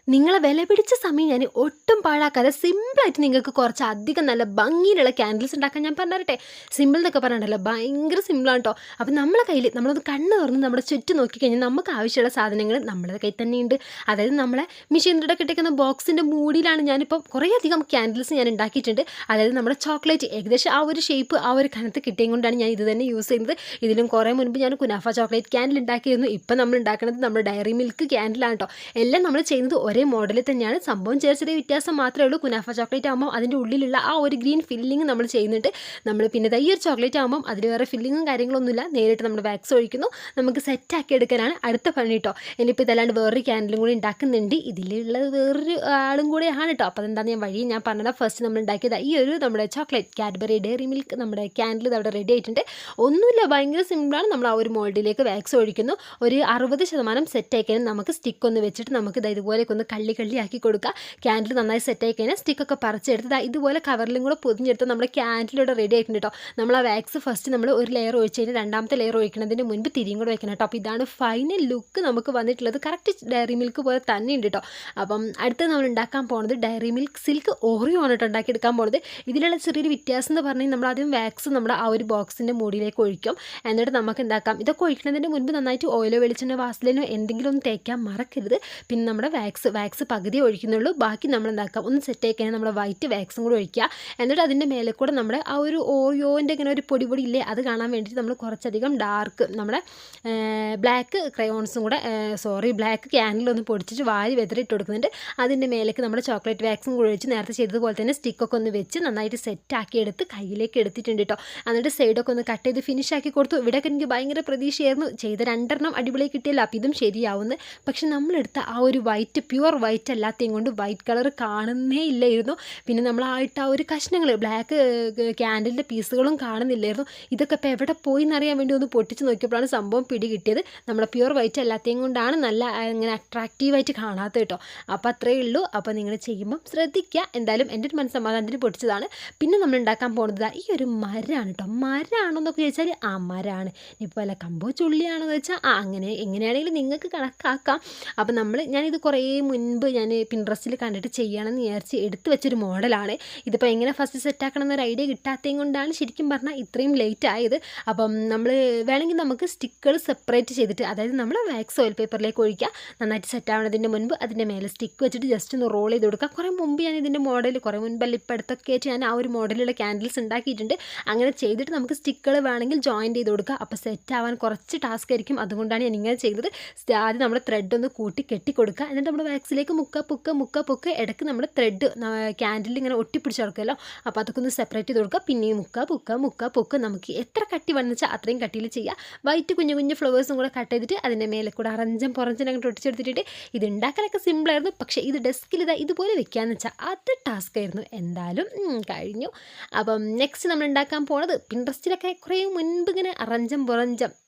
നിങ്ങളെ വിലപിടിച്ച സമയം ഞാൻ ഒട്ടും പാഴാക്കാതെ സിമ്പിളായിട്ട് നിങ്ങൾക്ക് കുറച്ച് അധികം നല്ല ഭംഗിയിലുള്ള ക്യാൻഡിൽസ് ഉണ്ടാക്കാൻ ഞാൻ പറഞ്ഞു തരട്ടെ. സിമ്പിൾ എന്നൊക്കെ പറഞ്ഞിട്ടുണ്ടല്ലോ, ഭയങ്കര സിമ്പിളാണ് കേട്ടോ. അപ്പോൾ നമ്മളെ കയ്യിൽ നമ്മളൊന്ന് കണ്ണ് തുറന്ന് നമ്മുടെ ചുറ്റും നോക്കിക്കഴിഞ്ഞാൽ നമുക്ക് ആവശ്യമുള്ള സാധനങ്ങൾ നമ്മുടെ കയ്യിൽ തന്നെയുണ്ട്. അതായത് നമ്മളെ മെഷീനിലൂടെ കിട്ടിക്കുന്ന ബോക്സിൻ്റെ മൂടിയിലാണ് ഞാനിപ്പോൾ കുറേയധികം ക്യാൻഡിൽസ് ഞാൻ ഉണ്ടാക്കിയിട്ടുണ്ട്. അതായത് നമ്മുടെ ചോക്ലേറ്റ് ഏകദേശം ആ ഒരു ഷേപ്പ് ആ ഒരു കനത്ത് കിട്ടിയത് കൊണ്ടാണ് ഞാൻ ഇത് തന്നെ യൂസ് ചെയ്യുന്നത്. ഇതിലും കുറേ മുൻപ് ഞാൻ കുനാഫ ചോക്ലേറ്റ് ക്യാൻഡിൽ ഉണ്ടാക്കിയിരുന്നു. ഇപ്പം നമ്മൾ ഉണ്ടാക്കുന്നത് നമ്മുടെ ഡയറി മിൽക്ക് ക്യാൻഡിലാണ് കേട്ടോ. എല്ലാം നമ്മൾ ചെയ്യുന്നത് ഒരേ മോഡലിൽ തന്നെയാണ്. സംഭവം ചെറിയ വ്യത്യാസം മാത്രമേ ഉള്ളൂ. കുനാഫ ചോക്ലേറ്റ് ആകുമ്പോൾ അതിൻ്റെ ഉള്ളിലുള്ള ആ ഒരു ഗ്രീൻ ഫില്ലിങ് നമ്മൾ ചെയ്യുന്നുണ്ട്. നമ്മൾ പിന്നെ ഈ ഒരു ചോക്ലേറ്റ് ആകുമ്പം അതിൽ വേറെ ഫില്ലിങ്ങും കാര്യങ്ങളൊന്നുമില്ല. നേരിട്ട് നമ്മൾ വാക്സ് ഒഴിക്കുന്നു, നമുക്ക് സെറ്റാക്കി എടുക്കാനാണ് അടുത്ത പണി കേട്ടോ. ഇനിയിപ്പോൾ ഇതല്ലാണ്ട് വേറൊരു ക്യാൻഡിലും കൂടി ഉണ്ടാക്കുന്നുണ്ട്. ഇതിലുള്ളത് വേറൊരു ആളും കൂടെയാണ് കേട്ടോ. അപ്പോൾ അതെന്താണെന്ന് ഞാൻ പറഞ്ഞത്. ഫസ്റ്റ് നമ്മൾ ഉണ്ടാക്കിയത് ഈ ഒരു നമ്മുടെ ചോക്ലേറ്റ് കാഡ്ബറി ഡയറി മിൽക്ക് നമ്മുടെ ക്യാൻഡിൽ അവിടെ റെഡി ആയിട്ടുണ്ട്. ഒന്നുമില്ല, ഭയങ്കര സിമ്പിളാണ്. നമ്മൾ ആ ഒരു മോൾഡിലേക്ക് വാക്സ് ഒഴിക്കുന്നു. ഒരു 60% സെറ്റ് ആയി കഴിഞ്ഞാൽ നമുക്ക് സ്റ്റിക്ക് ഒന്ന് വെച്ചിട്ട് നമുക്ക് ഇതുപോലെയൊക്കെ ഒന്ന് കള്ളിയാക്കി കൊടുക്കുക. ക്യാൻഡിൽ നന്നായി സെറ്റ് ആയി കഴിഞ്ഞാൽ സ്റ്റിക്കൊക്കെ പറിച്ചെടുത്ത് ഇതുപോലെ കവറിലും കൂടെ പൊതിഞ്ഞെടുത്ത് നമ്മുടെ ക്യാൻഡിലൂടെ റെഡി ആയിട്ടുണ്ട് കേട്ടോ. നമ്മൾ ആ വാക്സ് ഫസ്റ്റ് നമ്മൾ ഒരു ലെയർ ഒഴിച്ച് കഴിഞ്ഞാൽ രണ്ടാമത്തെ ലെയർ ഒഴിക്കുന്നതിന് മുൻപ് തിരിയും കൂടെ വെക്കണം കേട്ടോ. അപ്പോൾ ഇതാണ് ഫൈനൽ ലുക്ക് നമുക്ക് വന്നിട്ടുള്ളത്. കറക്റ്റ് ഡയറി മിൽക്ക് പോലെ തന്നെ ഉണ്ട് കേട്ടോ. അപ്പം അടുത്ത് നമ്മൾ ഉണ്ടാക്കാൻ പോകുന്നത് ഡയറി മിൽക്ക് സിൽക്ക് ഓറിയോ ആണ് കേട്ടോ ഉണ്ടാക്കിയെടുക്കാൻ പോകുന്നത്. ഇതിലുള്ള ചെറിയൊരു വ്യത്യാസം എന്ന് പറഞ്ഞാൽ നമ്മൾ ആദ്യം വാക്സ് നമ്മുടെ ആ ഒരു ബോക്സിൻ്റെ മൂടിയിലേക്ക് ഒഴിക്കും. എന്നിട്ട് നമുക്ക് എന്താക്കാം, ഇതൊക്കെ ഒഴിക്കുന്നതിന് മുൻപ് നന്നായിട്ട് ഓയിലോ വെളിച്ചെണ്ണ വാസലിനോ എന്തെങ്കിലും ഒന്ന് തേക്കാൻ മറക്കരുത്. പിന്നെ നമ്മുടെ വാക്സ് പകുതി ഒഴിക്കുന്നുള്ളൂ. ബാക്കി നമ്മൾ എന്താക്കാം, ഒന്ന് സെറ്റ് ആയി കഴിഞ്ഞാൽ നമ്മുടെ വൈറ്റ് വാക്സും കൂടെ ഒഴിക്കുക. എന്നിട്ട് അതിൻ്റെ മേലെ കൂടെ നമ്മുടെ ആ ഒരു ഓറിയോൻ്റെ ഇങ്ങനെ ഒരു പൊടി ഇല്ലേ, അത് കാണാൻ വേണ്ടിയിട്ട് നമ്മൾ കുറച്ചധികം ഡാർക്ക് നമ്മുടെ ബ്ലാക്ക് ക്രയോൺസും കൂടെ ബ്ലാക്ക് ക്യാൻഡിലൊന്ന് പൊടിച്ചിട്ട് വാരി വെതറിട്ട് കൊടുക്കുന്നുണ്ട്. അതിൻ്റെ മേലേക്ക് നമ്മുടെ ചോക്ലേറ്റ് വാക്സും കൂടെ ഒഴിച്ച് നേരത്തെ ചെയ്തതുപോലെ തന്നെ സ്റ്റിക്കൊക്കെ ഒന്ന് വെച്ച് നന്നായിട്ട് സെറ്റാക്കി എടുത്ത് കയ്യിലേക്ക് എടുത്തിട്ടുണ്ട് കേട്ടോ. എന്നിട്ട് സൈഡൊക്കെ ഒന്ന് കട്ട് ചെയ്ത് ഫിനിഷ് ആക്കി കൊടുത്തു. ഇവിടെയൊക്കെ എനിക്ക് ഭയങ്കര പ്രതീക്ഷയായിരുന്നു. ചെയ്ത 2 അടിപൊളി കിട്ടിയല്ലോ, അപ്പോൾ ഇതും ശരിയാവുന്നു. പക്ഷെ നമ്മളെടുത്ത ആ ഒരു വൈറ്റ് പ്യുവർ വൈറ്റ് അല്ലാത്തതും കൊണ്ട് വൈറ്റ് കളർ കാണുന്നേ ഇല്ലായിരുന്നു. പിന്നെ നമ്മളായിട്ട് ആ ഒരു കഷ്ണങ്ങൾ ബ്ലാക്ക് ക്യാൻഡിലിൻ്റെ പീസുകളും കാണുന്നില്ലായിരുന്നു. ഇതൊക്കെ ഇപ്പോൾ എവിടെ പോയി എന്നറിയാൻ വേണ്ടി ഒന്ന് പൊട്ടിച്ച് നോക്കിയപ്പോഴാണ് സംഭവം പിടി കിട്ടിയത്. നമ്മുടെ പ്യുവർ വൈറ്റ് അല്ലാത്തതും കൊണ്ടാണ് നല്ല ഇങ്ങനെ അട്രാക്റ്റീവായിട്ട് കാണാത്തത് കേട്ടോ. അപ്പോൾ അത്രയേ ഉള്ളൂ. അപ്പോൾ നിങ്ങൾ ചെയ്യുമ്പം ശ്രദ്ധിക്കുക. എന്തായാലും എൻ്റെ ഒരു മനസ്സമാധാനത്തിന് പൊട്ടിച്ചതാണ്. പിന്നെ നമ്മൾ ഉണ്ടാക്കാൻ പോകുന്നത് ഈ ഒരു മരമാണ് കേട്ടോ. മരമാണോ എന്നൊക്കെ ചോദിച്ചാൽ ആ മരമാണ്. ഇപ്പോൾ വല്ല കമ്പോ ചുള്ളിയാണോ എന്ന് വെച്ചാൽ അങ്ങനെ എങ്ങനെയാണെങ്കിലും നിങ്ങൾക്ക് കണക്കാക്കാം. അപ്പോൾ ഞാനിത് കുറേ മുൻപ് ഞാൻ പിൻട്രസ്റ്റിൽ കണ്ടിട്ട് ചെയ്യണമെന്ന് വിചാരിച്ച് എടുത്ത് വെച്ചൊരു മോഡലാണ്. ഇതിപ്പോൾ എങ്ങനെ ഫസ്റ്റ് സെറ്റാക്കണം എന്നൊരു ഐഡിയ കിട്ടാത്തതും കൊണ്ടാണ് ശരിക്കും പറഞ്ഞാൽ ഇത്രയും ലേറ്റ് ആയത്. അപ്പം വേണമെങ്കിൽ നമുക്ക് സ്റ്റിക്കുകൾ സെപ്പറേറ്റ് ചെയ്തിട്ട്, അതായത് നമ്മൾ വാക്സ് ഓയിൽ പേപ്പറിലേക്ക് ഒഴിക്കുക. നന്നായിട്ട് സെറ്റ് ആവുന്നതിൻ്റെ മുൻപ് അതിൻ്റെ മേലെ സ്റ്റിക്ക് വെച്ചിട്ട് ജസ്റ്റ് ഒന്ന് റോൾ ചെയ്ത് കൊടുക്കുക. കുറേ മുമ്പ് ഞാൻ ഇതിൻ്റെ മോഡൽ കുറേ മുൻപല്ല ഇപ്പോൾ അടുത്തൊക്കെ ആയിട്ട് ഞാൻ ആ ഒരു മോഡലുള്ള ക്യാൻഡിൽസ് ഉണ്ടാക്കിയിട്ടുണ്ട്. അങ്ങനെ ചെയ്തിട്ട് നമുക്ക് സ്റ്റിക്കുകൾ വേണമെങ്കിൽ ജോയിൻ ചെയ്ത് കൊടുക്കുക. അപ്പോൾ സെറ്റ് ആവാൻ കുറച്ച് ടാസ്ക് ആയിരിക്കും. അതുകൊണ്ടാണ് ഞാൻ ഇങ്ങനെ ചെയ്തത്. ആദ്യം നമ്മുടെ ത്രെഡ് ഒന്ന് കൂട്ടി കെട്ടി കൊടുക്കുക. എന്നിട്ട് നമ്മുടെ വാക്സിലേക്ക് മുക്ക ഇടയ്ക്ക് നമ്മുടെ ത്രെഡ് ക്യാൻഡിൽ ഇങ്ങനെ ഒട്ടിപ്പിടിച്ച് കൊടുക്കുമല്ലോ, അപ്പോൾ അതൊക്കെ ഒന്ന് സെപ്പറേറ്റ് ചെയ്ത് കൊടുക്കുക. പിന്നെയും മുക്ക നമുക്ക് എത്ര കട്ടി വന്നു വെച്ചാൽ അത്രയും കട്ടിയിൽ ചെയ്യുക. വൈറ്റ് കുഞ്ഞു ഫ്ലവേഴ്സും കൂടെ കട്ട് ചെയ്തിട്ട് അതിൻ്റെ മേലെ കൂടെ അറഞ്ചും അങ്ങോട്ട് ഒട്ടിച്ചെടുത്തിട്ട് ഇത് ഉണ്ടാക്കാനൊക്കെ സിമ്പിളായിരുന്നു. പക്ഷേ ഇത് ഡെസ്കിൽ ഇതുപോലെ വെക്കാമെന്ന് വെച്ചാൽ അത് ടാസ്ക് ആയിരുന്നു. എന്തായാലും കഴിഞ്ഞു. അപ്പം നെക്സ്റ്റ് നമ്മൾ ഉണ്ടാക്കാൻ പോണത് പിൻട്രസ്റ്റിലൊക്കെ കുറേ മുൻപ് ഇങ്ങനെ അറഞ്ചം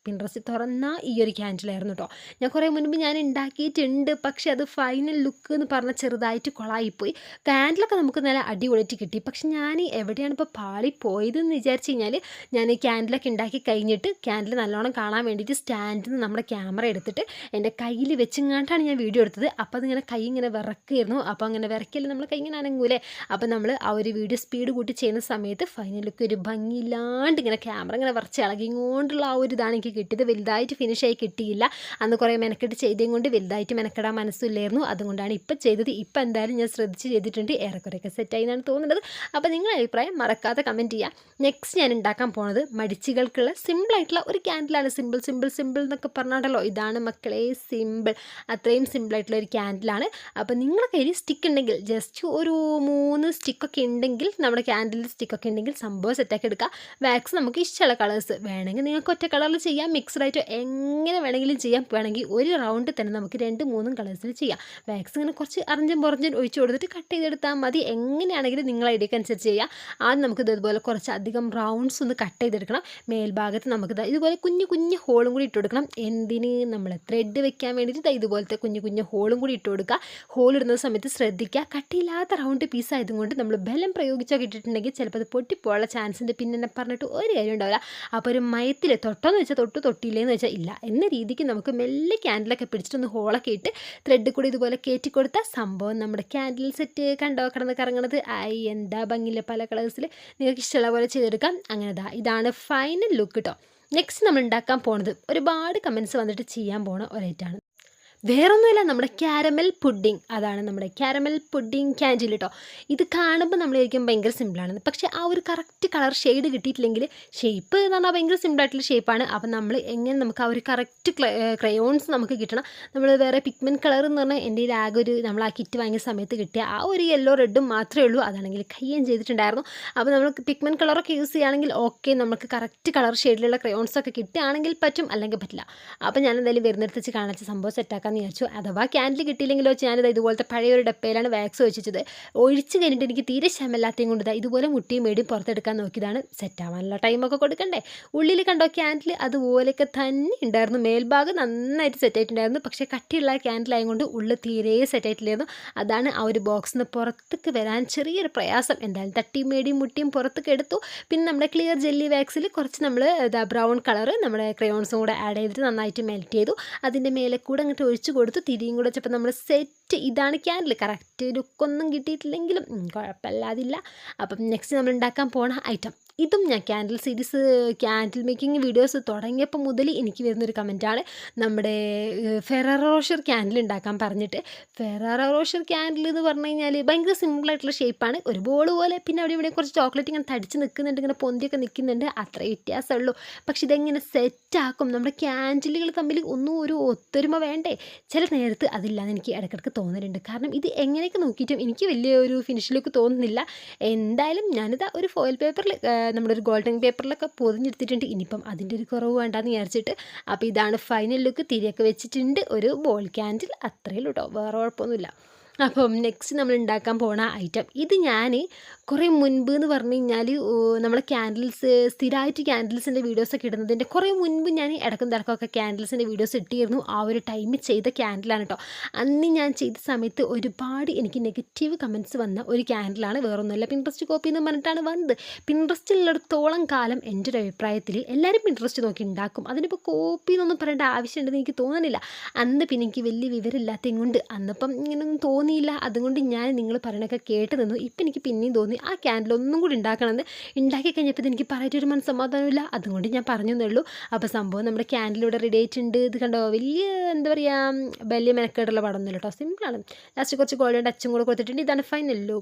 പിൻട്രസ്റ്റ് തുറന്ന ഈ ഒരു ക്യാൻഡിലായിരുന്നു കേട്ടോ. ഞാൻ കുറേ മുൻപ് ഞാൻ ഉണ്ടാക്കിയിട്ടുണ്ട്. പക്ഷേ അത് ഫൈനൽ ലുക്ക് എന്ന് പറഞ്ഞാൽ ചെറുതായിട്ട് കൊളായിപ്പോയി. ക്യാൻഡിലൊക്കെ നമുക്ക് നല്ല അടിപൊളിയായിട്ട് കിട്ടി. പക്ഷെ ഞാൻ എവിടെയാണ് ഇപ്പോൾ പാളിപ്പോയതെന്ന് വിചാരിച്ച് കഴിഞ്ഞാൽ, ഞാൻ ഈ ക്യാൻഡിലൊക്കെ ഉണ്ടാക്കി കഴിഞ്ഞിട്ട് ക്യാൻഡിൽ നല്ലോണം കാണാൻ വേണ്ടിയിട്ട് സ്റ്റാൻഡിൽ നിന്ന് നമ്മുടെ ക്യാമറ എടുത്തിട്ട് എൻ്റെ കയ്യിൽ വെച്ചെങ്ങാണ്ടാണ് ഞാൻ വീഡിയോ എടുത്തത്. അപ്പോൾ അതിങ്ങനെ കൈ ഇങ്ങനെ വിറക്കായിരുന്നു. അപ്പോൾ അങ്ങനെ വിറക്കല്ലേ നമ്മൾ കൈ ഇങ്ങനെ അനങ്ങൂലേ. അപ്പോൾ നമ്മൾ ആ ഒരു വീഡിയോ സ്പീഡ് കൂട്ടി ചെയ്യുന്ന സമയത്ത് ഫൈനൽ ലുക്ക് ഒരു ഭംഗിയില്ലാണ്ട് ഇങ്ങനെ ക്യാമറ ഇങ്ങനെ വിറച്ച് ഇളകിക്കൊണ്ടുള്ള ആ ഒരു ഇതാണ് എനിക്ക് കിട്ടിയത്. വലുതായിട്ട് ഫിനിഷായി കിട്ടിയില്ല. അന്ന് കുറേ മെനക്കെട്ട് ചെയ്തതും കൊണ്ട് വലുതായിട്ട് മെനക്കെടാൻ മനസ്സില്ലായിരുന്നു. അതുകൊണ്ടാണ് ഇപ്പം ചെയ്തത്. ഇപ്പം എന്തായാലും ഞാൻ ശ്രദ്ധിച്ച് ചെയ്തിട്ടുണ്ട്. ഏറെക്കുറെയൊക്കെ സെറ്റായി എന്നാണ് തോന്നുന്നത്. അപ്പോൾ നിങ്ങളുടെ അഭിപ്രായം മറക്കാതെ കമൻറ്റ് ചെയ്യുക. നെക്സ്റ്റ് ഞാൻ ഉണ്ടാക്കാൻ പോണത് മടിച്ചികൾക്കുള്ള സിമ്പിളായിട്ടുള്ള ഒരു ക്യാൻഡിലാണ്. സിമ്പിൾ എന്നൊക്കെ പറഞ്ഞാണ്ടല്ലോ, ഇതാണ് മക്കളെ സിമ്പിൾ. അത്രയും സിമ്പിളായിട്ടുള്ള ഒരു ക്യാൻഡിലാണ്. അപ്പോൾ നിങ്ങളുടെ കയ്യിൽ സ്റ്റിക്ക് ഉണ്ടെങ്കിൽ, ജസ്റ്റ് ഒരു 3 സ്റ്റിക്കൊക്കെ ഉണ്ടെങ്കിൽ, നമ്മുടെ ക്യാൻഡിൽ സ്റ്റിക്കൊക്കെ ഉണ്ടെങ്കിൽ സംഭവം സെറ്റാക്കി എടുക്കുക. വാക്സ് നമുക്ക് ഇഷ്ടമുള്ള കളേഴ്സ് വേണമെങ്കിൽ നിങ്ങൾക്ക് ഒറ്റ കളറിൽ ചെയ്യാം, മിക്സ്ഡായിട്ട് എങ്ങനെ വേണമെങ്കിലും ചെയ്യാം. വേണമെങ്കിൽ ഒരു റൗണ്ട് തന്നെ നമുക്ക് 2-3 കളേഴ്സിൽ ചെയ്യാം. വാക്സ് ഇങ്ങനെ കുറച്ച് അറഞ്ചും ഒഴിച്ച് കൊടുത്തിട്ട് കട്ട് ചെയ്തെടുത്താൽ മതി. എങ്ങനെയാണെങ്കിലും നിങ്ങളുടെ ഐഡിയക്ക് അനുസരിച്ച് ചെയ്യാം. ആദ്യം നമുക്ക് ഇതുപോലെ കുറച്ച് അധികം റൗണ്ട്സ് ഒന്ന് കട്ട് ചെയ്തെടുക്കണം. മേൽഭാഗത്ത് നമുക്ക് ഇതുപോലെ കുഞ്ഞു ഹോളും കൂടി ഇട്ട് കൊടുക്കണം. എന്തിന്, നമ്മൾ ത്രെഡ് വെക്കാൻ വേണ്ടിയിട്ട് ഇതുപോലത്തെ കുഞ്ഞു ഹോളും കൂടി ഇട്ട് കൊടുക്കുക. ഹോൾ ഇടുന്ന സമയത്ത് ശ്രദ്ധിക്കുക, കട്ടിയില്ലാത്ത റൗണ്ട് പീസ് ആയതുകൊണ്ട് നമ്മൾ ബലം പ്രയോഗിച്ചൊക്കെ ഇട്ടിട്ടുണ്ടെങ്കിൽ ചിലപ്പോൾ അത് പൊട്ടിപ്പോകാനുള്ള ചാൻസ് ഉണ്ട്. പിന്നെ എന്നെ പറഞ്ഞിട്ട് ഒരു കാര്യം ഉണ്ടാവില്ല. അപ്പോൾ ഒരു മയത്തിൽ തൊട്ടോന്ന് വെച്ചാൽ തൊട്ടില്ലേന്ന് വെച്ചാൽ ഇല്ല എന്ന രീതിക്ക് നമുക്ക് മെല്ലെ ക്യാൻഡിലൊക്കെ പിടിച്ചിട്ടൊന്ന് ഹോളൊക്കെ ഇട്ട് ത്രെഡ് കൂടി ഇതുപോലെ ഇതുപോലെ കയറ്റി കൊടുത്താൽ സംഭവം നമ്മുടെ ക്യാൻഡിൽ സെറ്റ് കണ്ടോ കിടന്ന് കറങ്ങണത്. ആയി എന്താ ഭംഗിയില്ല, പല കളേഴ്സിൽ നിങ്ങൾക്ക് ഇഷ്ടമുള്ള പോലെ ചെയ്തെടുക്കാം. അങ്ങനെ ഇതാണ് ഫൈനൽ ലുക്ക് കേട്ടോ. നെക്സ്റ്റ് നമ്മൾ ഉണ്ടാക്കാൻ പോണത് ഒരുപാട് കമൻസ് വന്നിട്ട് ചെയ്യാൻ പോണ ഒരൈറ്റാണ്. വേറൊന്നുമില്ല, നമ്മുടെ ക്യാരമൽ പുഡിംഗ്. അതാണ് നമ്മുടെ ക്യാരമൽ പുഡിംഗ് ക്യാൻഡിൽ കേട്ടോ. ഇത് കാണുമ്പോൾ നമ്മളായിരിക്കും ഭയങ്കര സിമ്പിളാണെന്ന്, പക്ഷേ ആ ഒരു കറക്റ്റ് കളർ ഷെയ്ഡ് കിട്ടിയിട്ടില്ലെങ്കിൽ ഷേപ്പ് എന്ന് പറഞ്ഞാൽ ഭയങ്കര സിമ്പിളായിട്ടുള്ള ഷേപ്പാണ്. അപ്പം നമ്മൾ എങ്ങനെ നമുക്ക് ആ ഒരു കറക്റ്റ് ക്രയോൺസ് നമുക്ക് കിട്ടണം. നമ്മൾ വേറെ പിഗ്മെൻറ്റ് കളർ എന്ന് പറഞ്ഞാൽ എൻ്റെ ആകെ ഒരു നമ്മൾ ആ കിറ്റ് വാങ്ങിയ സമയത്ത് കിട്ടിയ ആ ഒരു യെല്ലോ റെഡും മാത്രമേ ഉള്ളൂ. അതാണെങ്കിൽ കയ്യേം ചെയ്തിട്ടുണ്ടായിരുന്നു. അപ്പോൾ നമ്മൾ പിഗ്മെൻറ്റ് കളറൊക്കെ യൂസ് ചെയ്യുകയാണെങ്കിൽ ഓക്കെ, നമുക്ക് കറക്റ്റ് കളർ ഷെയ്ഡിലുള്ള ക്രയോൺസൊക്കെ കിട്ടുകയാണെങ്കിൽ പറ്റും, അല്ലെങ്കിൽ പറ്റില്ല. അപ്പോൾ ഞാൻ എന്തായാലും വരുന്നിടത്ത് വെച്ച് കാണിച്ച സംഭവം സെറ്റാക്കാൻ വിചാരിച്ചു. അഥവാ ക്യാൻഡിൽ കിട്ടിയില്ലെങ്കിലോ ഞാനിത് ഇതുപോലത്തെ പഴയൊരു ഡപ്പയിലാണ് വാക്സ് ഒഴിച്ചത്. ഒഴിച്ച് കഴിഞ്ഞിട്ട് എനിക്ക് തീരെ ക്ഷമല്ലാത്തയും കൊണ്ട് ഇതുപോലെ മുട്ടിയും മേടിയും പുറത്തെടുക്കാൻ നോക്കിയതാണ്. സെറ്റാവാനുള്ള ടൈമൊക്കെ കൊടുക്കണ്ടേ. ഉള്ളിൽ കണ്ടോ ക്യാൻഡിൽ അതുപോലെയൊക്കെ തന്നെ ഉണ്ടായിരുന്നു. മേൽഭാഗം നന്നായിട്ട് സെറ്റായിട്ടുണ്ടായിരുന്നു, പക്ഷേ കട്ടിയുള്ള ക്യാൻഡിൽ ആയതുകൊണ്ട് ഉള്ളിൽ തീരെ സെറ്റായിട്ടില്ലായിരുന്നു. അതാണ് ആ ഒരു ബോക്സിൽ നിന്ന് പുറത്തേക്ക് വരാൻ ചെറിയൊരു പ്രയാസം. എന്തായാലും തട്ടിയും മേടിയും മുട്ടിയും പുറത്തേക്ക് എടുത്തു. പിന്നെ നമ്മുടെ ക്ലിയർ ജെല്ലി വാക്സിൽ കുറച്ച് നമ്മൾ ബ്രൗൺ കളർ നമ്മുടെ ക്രയോൺസും കൂടെ ആഡ് ചെയ്തിട്ട് നന്നായിട്ട് മെൽറ്റ് ചെയ്തു. അതിൻ്റെ മേലെ കൂടെ അങ്ങോട്ട് ഒഴിച്ച് കൊടുത്തു. തിരിയും കൂടെ വെച്ചപ്പോൾ നമ്മൾ സെറ്റ്. ഇതാണ് ക്യാൻഡിൽ. കറക്റ്റ് ലുക്കൊന്നും കിട്ടിയിട്ടില്ലെങ്കിലും കുഴപ്പമില്ലാതില്ല. അപ്പം നെക്സ്റ്റ് നമ്മൾ ഉണ്ടാക്കാൻ പോണ ഐറ്റം ഇതും ഞാൻ candle series candle making videos തുടങ്ങിയപ്പോൾ മുതൽ എനിക്ക് വരുന്നൊരു കമൻറ്റാണ് നമ്മുടെ ഫെററോ റോഷർ ക്യാൻഡിൽ ഉണ്ടാക്കാൻ പറഞ്ഞിട്ട്. ഫെററോ റോഷർ ക്യാൻഡിൽ എന്ന് പറഞ്ഞു കഴിഞ്ഞാൽ ഭയങ്കര സിമ്പിളായിട്ടുള്ള ഷേപ്പാണ്, ഒരു ബോൾ പോലെ. പിന്നെ അവിടെ ഇവിടെ കുറച്ച് ചോക്ലേറ്റ് ഇങ്ങനെ തടിച്ച് നിൽക്കുന്നുണ്ട്, ഇങ്ങനെ പൊന്തിയൊക്കെ നിൽക്കുന്നുണ്ട്, അത്രേ വ്യത്യാസമുള്ളൂ. പക്ഷെ ഇതെങ്ങനെ സെറ്റാക്കും? നമ്മുടെ ക്യാൻഡിലുകൾ തമ്മിൽ ഒന്നും ഒരു ഒത്തൊരുമ വേണ്ടേ? ചില നേരത്ത് അതില്ലാന്ന് എനിക്ക് ഇടയ്ക്കിടയ്ക്ക് തോന്നലുണ്ട്. കാരണം ഇത് എങ്ങനെയൊക്കെ നോക്കിയിട്ടും എനിക്ക് വലിയ ഒരു ഫിനിഷിലേക്ക് തോന്നുന്നില്ല. എന്തായാലും ഞാനിതാ ഒരു ഫോയിൽ പേപ്പറിൽ നമ്മുടെ ഒരു ഗോൾഡൻ പേപ്പറിലൊക്കെ പൊതിഞ്ഞെടുത്തിട്ടുണ്ട്. ഇനിയിപ്പം അതിൻ്റെ ഒരു കുറവ് വേണ്ടാന്ന് വിചാരിച്ചിട്ട്. അപ്പോൾ ഇതാണ് ഫൈനൽ ലുക്ക്. തിരിയൊക്കെ വെച്ചിട്ടുണ്ട്, ഒരു ബോൾ ക്യാൻഡിൽ. അത്രയേ ഉള്ളൂ കേട്ടോ, വേറെ കുഴപ്പമൊന്നുമില്ല. അപ്പം നെക്സ്റ്റ് നമ്മൾ ഉണ്ടാക്കാൻ പോണ ഐറ്റം ഇത് ഞാൻ കുറേ മുൻപ് എന്ന് പറഞ്ഞു കഴിഞ്ഞാൽ നമ്മളെ ക്യാൻഡിൽസ് സ്ഥിരമായിട്ട് ക്യാൻഡിൽസിൻ്റെ വീഡിയോസൊക്കെ ഇടുന്നതിൻ്റെ കുറേ മുൻപ് ഞാൻ ഇടക്കും തിരക്കൊക്കെ ക്യാൻഡിൽസിൻ്റെ വീഡിയോസ് ഇട്ടിരുന്നു. ആ ഒരു ടൈമിൽ ചെയ്ത ക്യാൻഡിലാണ് കേട്ടോ. അന്ന് ഞാൻ ചെയ്ത സമയത്ത് ഒരുപാട് എനിക്ക് നെഗറ്റീവ് കമൻറ്റ്സ് വന്ന ഒരു ക്യാൻഡിലാണ്. വേറൊന്നുമല്ല, പിൻട്രസ്റ്റ് കോപ്പി എന്ന് പറഞ്ഞിട്ടാണ് വന്നത്. പിൻട്രസ്റ്റിലുള്ളിടത്തോളം കാലം എൻ്റെ ഒരു അഭിപ്രായത്തിൽ എല്ലാവരും പിൻട്രസ്റ്റ് നോക്കി ഉണ്ടാക്കും. അതിനിപ്പോൾ കോപ്പി എന്നൊന്നും പറയേണ്ട ആവശ്യമുണ്ടെന്ന് എനിക്ക് തോന്നുന്നില്ല. അന്ന് പിന്നെ എനിക്ക് വലിയ വിവരമില്ലാത്തതും കൊണ്ട് അന്നിപ്പം ഇങ്ങനെയൊന്നും തോന്നിയില്ല. അതുകൊണ്ട് ഞാൻ നിങ്ങൾ പറയണൊക്കെ കേട്ട് നിന്നു. ഇപ്പം എനിക്ക് പിന്നെയും തോന്നി ആ ക്യാൻഡിൽ ഒന്നും കൂടി ഉണ്ടാക്കണമെന്ന്. ഉണ്ടാക്കി കഴിഞ്ഞപ്പോൾ എനിക്ക് പറയാറ്റൊരു മനസ്സമാധാനമില്ല. അതുകൊണ്ട് ഞാൻ പറഞ്ഞേ ഉള്ളൂ. അപ്പോൾ സംഭവം നമ്മുടെ ക്യാൻഡിലൂടെ റെഡി ആയിട്ടുണ്ട്. ഇത് കണ്ടോ, വലിയ എന്താ പറയുക, വലിയ മെനക്കേടുള്ള പടമൊന്നുമില്ല കേട്ടോ, സിമ്പിളാണ്. ലാസ്റ്റ് കുറച്ച് ഗോൾഡൻ ടച്ചും കൂടെ കൊടുത്തിട്ടുണ്ട്. ഇതാണ് ഫൈനൽ ലുക്ക്.